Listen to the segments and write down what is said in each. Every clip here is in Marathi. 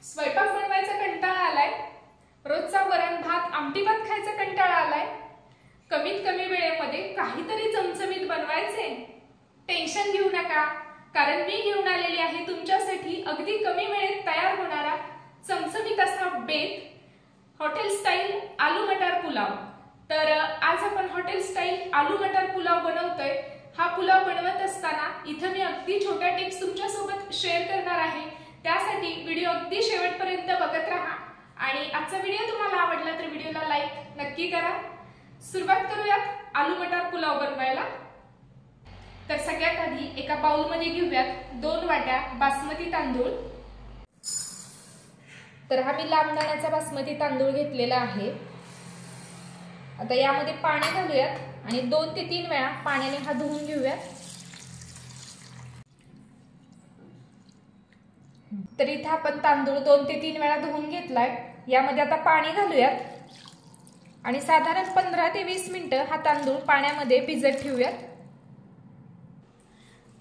स्वयंपाक बनवायचा कंटाळा आलाय, रोजचा वरण भात आमटी भात खायचा कंटाळा आलाय, कमीत कमी वेळेमध्ये काहीतरी चमचमीत बनवायचे। टेन्शन घेऊ नका, कारण मी घेऊन आलेली आहे तुमच्यासाठी अगदी कमी वेळेत तयार होणारा चमचमीत असा बेत हॉटेल स्टाईल आलू मटर पुलाव। तर आज आपण हॉटेल स्टाईल आलू मटर पुलाव बनवतोय। हा पुलाव बनवत असताना इथे मी अगदी छोट्या टिप्स तुमच्यासोबत शेअर करणार आहे, त्यासाठी व्हिडिओ अगदी शेवटपर्यंत बघत राहा। आणि आजचा व्हिडिओ तुम्हाला आवडला तर व्हिडिओला लाईक नक्की करा। सुरुवात करूयात आलू मटर पुलाव बनवायला। तर सगळ्यात आधी एका बाउल मध्ये घेऊयात 2 वाट्या बासमती तांदूळ। तर हा मी लांब दाण्याचा बासमती तांदूळ घेतलेला आहे। आता यामध्ये पाणी घालूयात आणि 2 ते 3 वेळा पाण्याने हा धुवून घेऊयात। तर इथे आपण तांदूळ 2 ते 3 वेळा धुवून घेतलाय। यामध्ये आता पाणी घालूयात आणि साधारण 15 ते 20 मिनिटं हा तांदूळ पाण्यामध्ये भिजत ठेवूयात।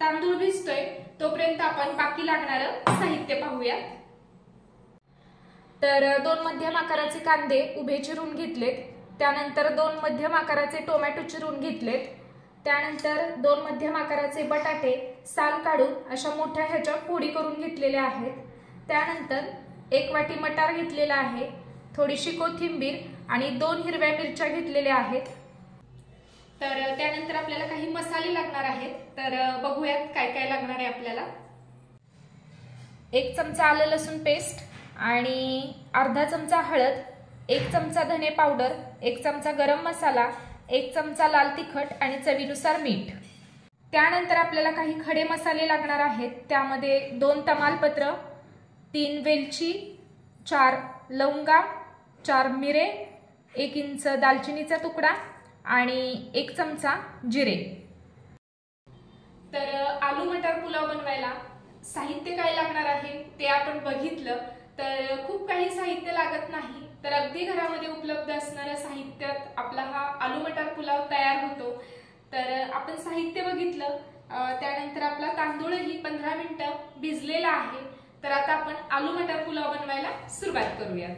तांदूळ भिजतोय तोपर्यंत आपण बाकी लागणारं साहित्य पाहूयात। तर 2 मध्यम आकाराचे कांदे उभे चिरून घेतलेत, त्यानंतर 2 मध्यम आकाराचे टोमॅटो चिरून घेतलेत, त्यानंतर 2 मध्यम आकाराचे बटाटे साल काढून अशा मोठ्या ह्याच्या फोडी करून घेतलेल्या आहेत, त्यानंतर 1 वाटी मटार घेतलेला आहे, थोडीशी कोथिंबीर आणि 2 हिरव्या मिरच्या घेतलेल्या आहेत। तर त्यानंतर आपल्याला काही मसाले लागणार आहेत, तर बघूयात काय काय लागणार आहे आपल्याला। 1 चमचा आलं लसूण पेस्ट आणि अर्धा चमचा हळद, 1 चमचा धने पावडर, 1 चमचा गरम मसाला, 1 चमचा लाल तिखट आणि चवीनुसार मीठ। त्यानंतर आपल्याला काही खडे मसाले लागणार आहेत, त्यामध्ये 2 तमालपत्र, 3 वेलची, 4 लवंगा, 4 मिरे, 1 इंच दालचिनीचा तुकडा आणि 1 चमचा जिरे। तर आलू मटर पुलाव बनवायला साहित्य काय लागणार आहे ते आपण बघितलं, तर खूप काही साहित्य लागत नाही, तर अगदी घरामध्ये उपलब्ध असणाऱ्या साहित्यात आपला हा आलू मटर पुलाव तयार होतो। तर आपण साहित्य बघितलं, त्यानंतर आपला तांदूळही 15 मिनिटं भिजलेला आहे। तर आता आपण आलू मटर पुलाव बनवायला सुरुवात करूयात।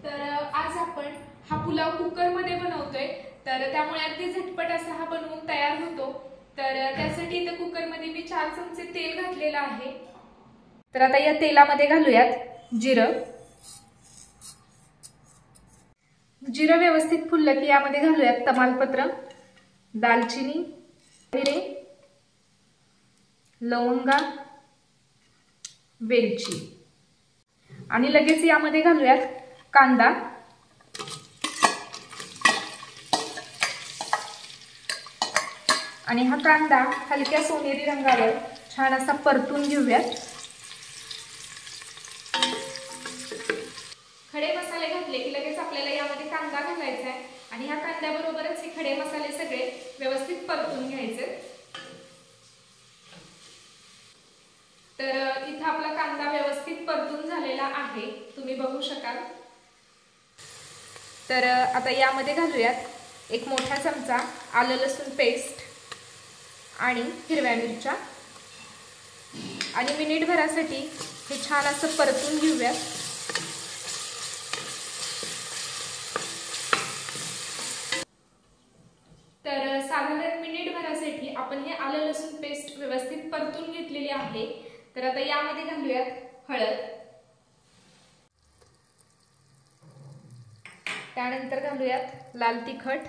तर आज आपण हा पुलाव कुकर मध्ये बनवतोय, तर त्यामुळे अगदी झटपट असा हा बनवून तयार होतो। तर त्यासाठी इथे कुकर मध्ये मी 4 चमचे तेल घातलेलं आहे। तर आता या तेलामध्ये घालूयात जिरं। जिरं व्यवस्थित फुललं की यामध्ये घालूयात तमालपत्र, दालचिनी, मिरे, लवंगा, वेलची आणि लगेच यामध्ये घालूयात कांदा। आणि हा कांदा हलक्या सोनेरी रंगावर छान असा परतून घेऊयात। खडे मसाले घातले की लगेच आपल्याला यामध्ये कांदा घालायचा आहे आणि ह्या कांद्याबरोबरच हे खडे मसाले सगळे व्यवस्थित परतून घ्यायचे। तर इथं आपला कांदा व्यवस्थित परतून झालेला आहे, तुम्ही बघू शकाल। तर आता यामध्ये घालूयात 1 मोठा चमचा आलं लसूण पेस्ट आणि हिरव्या मिरच्या आणि मिनिटभरासाठी हे छान असं परतून घेऊयात। तर साधारण मिनिटभरासाठी आपण हे आलं लसूण पेस्ट व्यवस्थित परतून घेतलेली आहे। तर आता यामध्ये घालूयात हळद, त्यानंतर घालूयात लाल तिखट,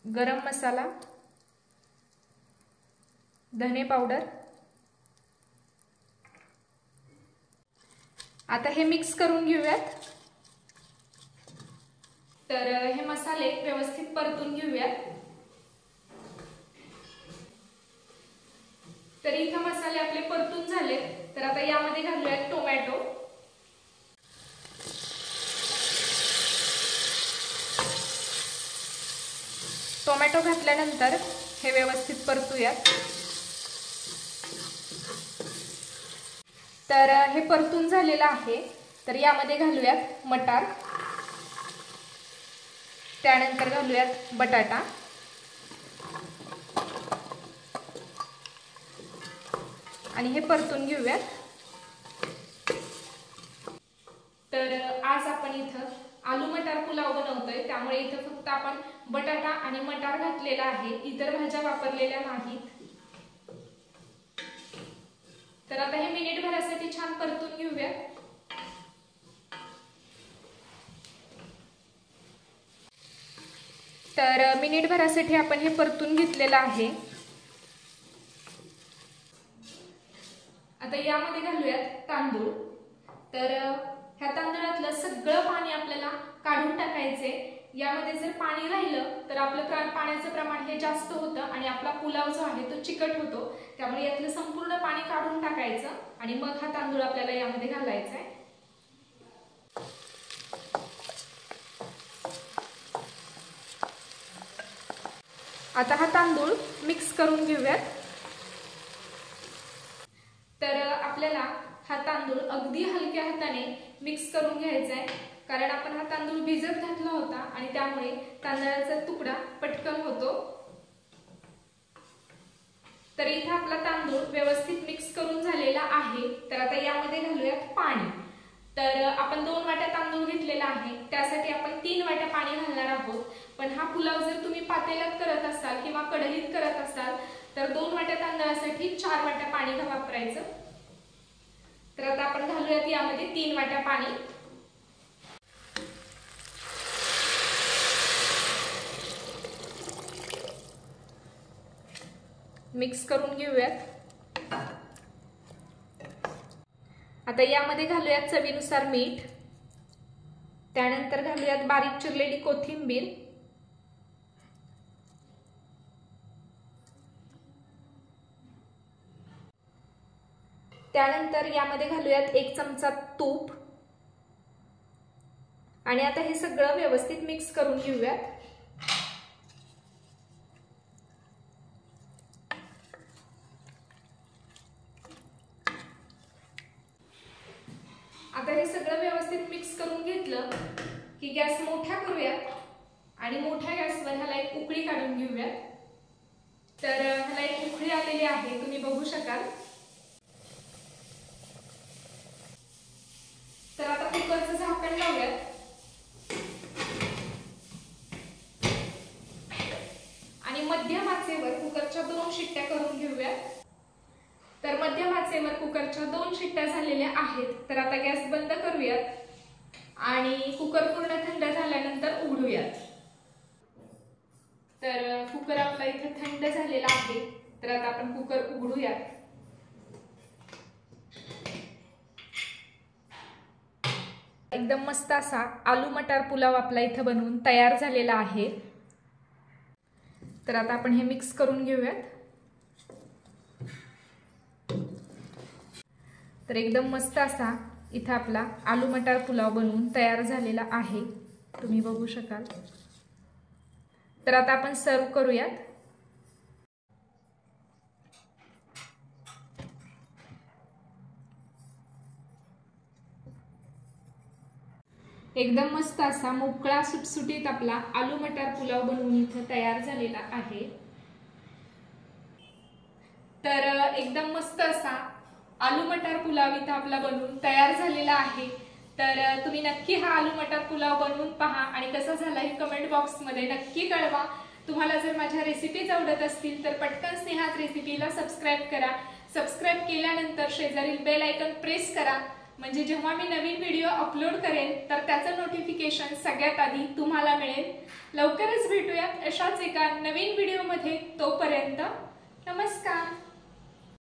गरम मसाला, धने पावडर। आता हे मिक्स करून घेऊयात। तर हे मसाले व्यवस्थित परतून घेऊयात। तर इथं मसाले आपले परतून झाले, तर आता यामध्ये घालूयात टोमॅटो। टोमॅटो घातल्यानंतर हे व्यवस्थित परतूयात। तर हे परतून झालेलं आहे, तर यामध्ये घालूयात मटार, त्यानंतर घालूयात बटाटा, आणि हे परतून घेऊयात। तर आज आपण इथं आलू मटार पुलाव बनवतोय, त्यामुळे इथं फक्त आपण बटाटा आणि मटार घातलेला आहे, इतर भाज्या वापरलेल्या नाहीत। तर आता हे मिनिटभरासाठी छान परतून घेऊयात। तर मिनिटभरासाठी आपण हे परतून घेतलेलं आहे। आता यामध्ये घालूयात तांदूळ। तर ह्या तांदळातलं सगळं पाणी आपल्याला काढून टाकायचे। यामध्ये जर पाणी राहिलं तर आपलं पाण्याचं प्रमाण हे जास्त होतं आणि आपला पुलाव जो आहे तो चिकट होतो, त्यामुळे यातलं संपूर्ण पाणी काढून टाकायचं आणि मग हा तांदूळ आपल्याला यामध्ये घालायचा आहे। आता हा तांदूळ मिक्स करून घेऊयात। तर आपल्याला हा तांदूळ अगदी हलक्या हाताने मिक्स करून घ्यायचा आहे, कारण आपण हा तांदूळ भिजत घातला होता आणि त्यामुळे तांदळाचा तुकडा पटकन होतो। तर इथे आपला तांदूळ व्यवस्थित मिक्स करून झालेला आहे। तर आता यामध्ये घालूयात पाणी। तर आपण 2 वाट्या तांदूळ घेतलेला आहे, त्यासाठी आपण 3 वाट्या पाणी घालणार आहोत। पण हा पुलाव जर तुम्ही पातेल्यात करत असाल किंवा कढईत करत असाल तर 2 वाट्या तांदळासाठी 4 वाट्या पाणी वापरायचं। तर आता आपण घालूयात यामध्ये 3 वाट्या पाणी। मिक्स करून घेऊयात। आता यामध्ये घालूयात चवीनुसार मीठ, त्यानंतर घालूयात बारीक चिरलेली कोथिंबीर, त्यानंतर यामध्ये घालूयात 1 चमचा तूप आणि आता हे सगळं व्यवस्थित मिक्स करून घेऊयात। आता हे सगळं व्यवस्थित मिक्स करून घेतलं की गॅस मोठा करूयात आणि मोठ्या गॅसवर ह्याला एक उकळी काढून घेऊयात। तर ह्याला एक उकळी आलेली आहे, तुम्ही बघू शकाल। तर आता कुकरचं झाकण लावूयात आणि मध्यम आचेवर कुकरच्या 2 शिट्ट्या करून घेऊयात। तर मध्यम आचेवर कुकरच्या 2 शिट्ट्या झालेल्या आहेत। तर आता गॅस बंद करूयात आणि कुकर पूर्ण थंड झाल्यानंतर उघडूयात। तर कुकर आपला इथे थंड झालेला आहे। तर आता आपण कुकर उघडूयात। एकदम मस्त असा आलू मटार पुलाव आपला इथे बनवून तयार झालेला आहे। तर आता आपण हे मिक्स करून घेऊयात। तर एकदम मस्त असा इथे आपला आलू मटार पुलाव बनवून तयार झालेला आहे, तुम्ही बघू शकाल। तर आता आपण सर्व करूयात। एकदम मस्त असा मोकळा सुटसुटीत आपला आलू मटार पुलाव बनवून इथे तयार झालेला आहे। तर एकदम मस्त असा आलू मटार पुलाव इथे आपला बनवून तयार झालेला आहे। तर तुम्ही नक्की हा आलू मटार पुलाव बनवून पहा आणि कसा झाला हे कमेंट बॉक्स मध्ये नक्की कळवा। तुम्हाला जर माझ्या रेसिपीज आवडत असतील तर पटकन स्नेहाच रेसिपीला सबस्क्राइब करा। सबस्क्राइब केल्यानंतर शेजारील बेल आयकॉन प्रेस करा, म्हणजे जेव्हा मी नवीन व्हिडिओ अपलोड करेन तर त्याचं नोटिफिकेशन सगळ्यात आधी तुम्हाला मिळेल। लवकरच भेटूयात अशाच एका नवीन व्हिडिओमध्ये। तोपर्यंत नमस्कार।